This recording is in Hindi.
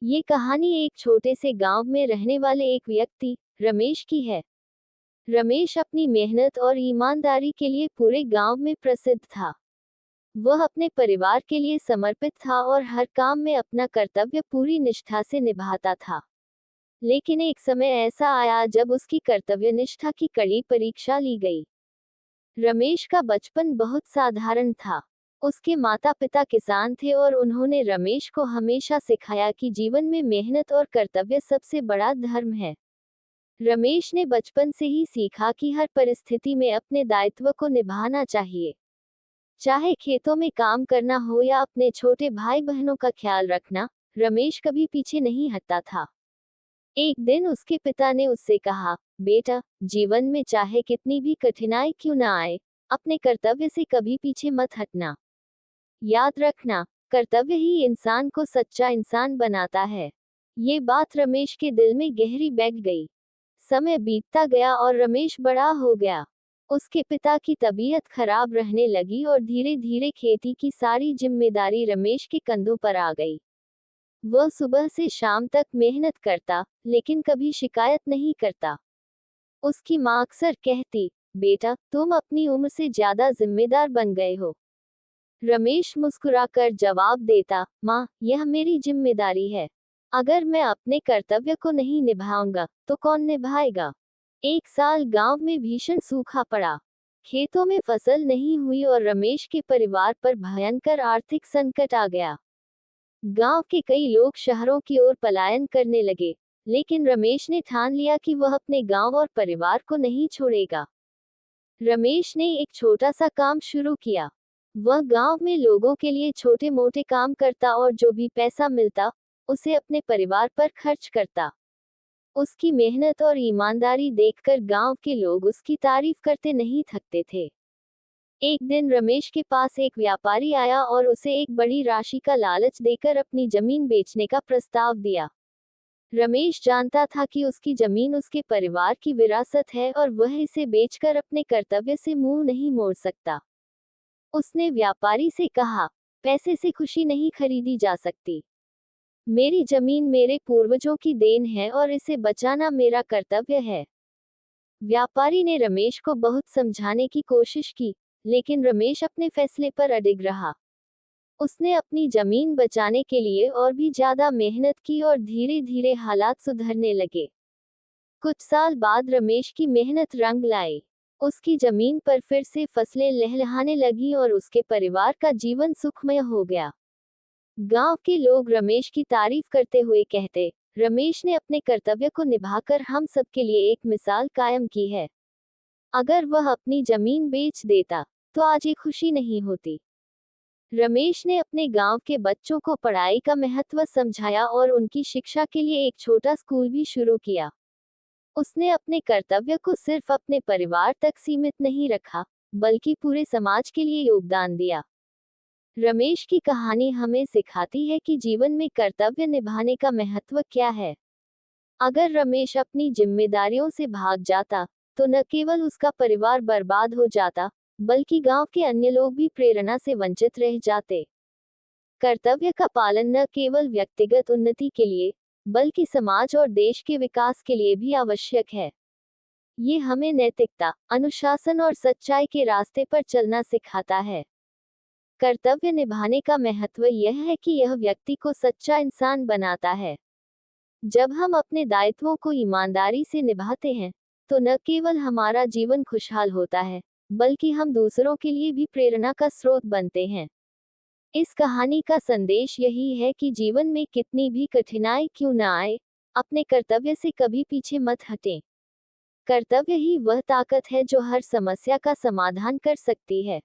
ये कहानी एक छोटे से गांव में रहने वाले एक व्यक्ति रमेश की है। रमेश अपनी मेहनत और ईमानदारी के लिए पूरे गांव में प्रसिद्ध था। वह अपने परिवार के लिए समर्पित था और हर काम में अपना कर्तव्य पूरी निष्ठा से निभाता था। लेकिन एक समय ऐसा आया जब उसकी कर्तव्य निष्ठा की कड़ी परीक्षा ली गई। रमेश का बचपन बहुत साधारण था। उसके माता पिता किसान थे और उन्होंने रमेश को हमेशा सिखाया कि जीवन में मेहनत और कर्तव्य सबसे बड़ा धर्म है। रमेश ने बचपन से ही सीखा कि हर परिस्थिति में अपने दायित्व को निभाना चाहिए। चाहे खेतों में काम करना हो या अपने छोटे भाई बहनों का ख्याल रखना, रमेश कभी पीछे नहीं हटता था। एक दिन उसके पिता ने उससे कहा, बेटा, जीवन में चाहे कितनी भी कठिनाई क्यों ना आए, अपने कर्तव्य से कभी पीछे मत हटना। याद रखना, कर्तव्य ही इंसान को सच्चा इंसान बनाता है। ये बात रमेश के दिल में गहरी बैठ गई। समय बीतता गया और रमेश बड़ा हो गया। उसके पिता की तबीयत खराब रहने लगी और धीरे धीरे खेती की सारी जिम्मेदारी रमेश के कंधों पर आ गई। वह सुबह से शाम तक मेहनत करता, लेकिन कभी शिकायत नहीं करता। उसकी माँ अक्सर कहती, बेटा, तुम अपनी उम्र से ज्यादा जिम्मेदार बन गए हो। रमेश मुस्कुराकर जवाब देता, माँ, यह मेरी जिम्मेदारी है। अगर मैं अपने कर्तव्य को नहीं निभाऊंगा, तो कौन निभाएगा? एक साल गांव में भीषण सूखा पड़ा। खेतों में फसल नहीं हुई और रमेश के परिवार पर भयंकर आर्थिक संकट आ गया। गांव के कई लोग शहरों की ओर पलायन करने लगे, लेकिन रमेश ने ठान लिया कि वह अपने गांव और परिवार को नहीं छोड़ेगा। रमेश ने एक छोटा सा काम शुरू किया। वह गांव में लोगों के लिए छोटे मोटे काम करता और जो भी पैसा मिलता, उसे अपने परिवार पर खर्च करता। उसकी मेहनत और ईमानदारी देखकर गांव के लोग उसकी तारीफ करते नहीं थकते थे। एक दिन रमेश के पास एक व्यापारी आया और उसे एक बड़ी राशि का लालच देकर अपनी जमीन बेचने का प्रस्ताव दिया। रमेश जानता था कि उसकी जमीन उसके परिवार की विरासत है और वह इसे बेचकर अपने कर्तव्य से मुंह नहीं मोड़ सकता। उसने व्यापारी से कहा, पैसे से खुशी नहीं खरीदी जा सकती। मेरी जमीन मेरे पूर्वजों की देन है और इसे बचाना मेरा कर्तव्य है। व्यापारी ने रमेश को बहुत समझाने की कोशिश की, लेकिन रमेश अपने फैसले पर अडिग रहा। उसने अपनी जमीन बचाने के लिए और भी ज्यादा मेहनत की और धीरे धीरे हालात सुधरने लगे। कुछ साल बाद रमेश की मेहनत रंग लाई। उसकी जमीन पर फिर से फसलें लहलहाने लगी और उसके परिवार का जीवन सुखमय हो गया। गांव के लोग रमेश की तारीफ करते हुए कहते, रमेश ने अपने कर्तव्य को निभाकर हम सबके लिए एक मिसाल कायम की है। अगर वह अपनी जमीन बेच देता, तो आज ये खुशी नहीं होती। रमेश ने अपने गांव के बच्चों को पढ़ाई का महत्व समझाया और उनकी शिक्षा के लिए एक छोटा स्कूल भी शुरू किया। उसने अपने कर्तव्य को सिर्फ अपने परिवार तक सीमित नहीं रखा, बल्कि पूरे समाज के लिए योगदान दिया। रमेश की कहानी हमें सिखाती है कि जीवन में कर्तव्य निभाने का महत्व क्या है। अगर रमेश अपनी जिम्मेदारियों से भाग जाता, तो न केवल उसका परिवार बर्बाद हो जाता, बल्कि गांव के अन्य लोग भी प्रेरणा से वंचित रह जाते। कर्तव्य का पालन न केवल व्यक्तिगत उन्नति के लिए, बल्कि समाज और देश के विकास के लिए भी आवश्यक है। ये हमें नैतिकता, अनुशासन और सच्चाई के रास्ते पर चलना सिखाता है। कर्तव्य निभाने का महत्व यह है कि यह व्यक्ति को सच्चा इंसान बनाता है। जब हम अपने दायित्वों को ईमानदारी से निभाते हैं, तो न केवल हमारा जीवन खुशहाल होता है, बल्कि हम दूसरों के लिए भी प्रेरणा का स्रोत बनते हैं। इस कहानी का संदेश यही है कि जीवन में कितनी भी कठिनाई क्यों न आए, अपने कर्तव्य से कभी पीछे मत हटें। कर्तव्य ही वह ताकत है जो हर समस्या का समाधान कर सकती है।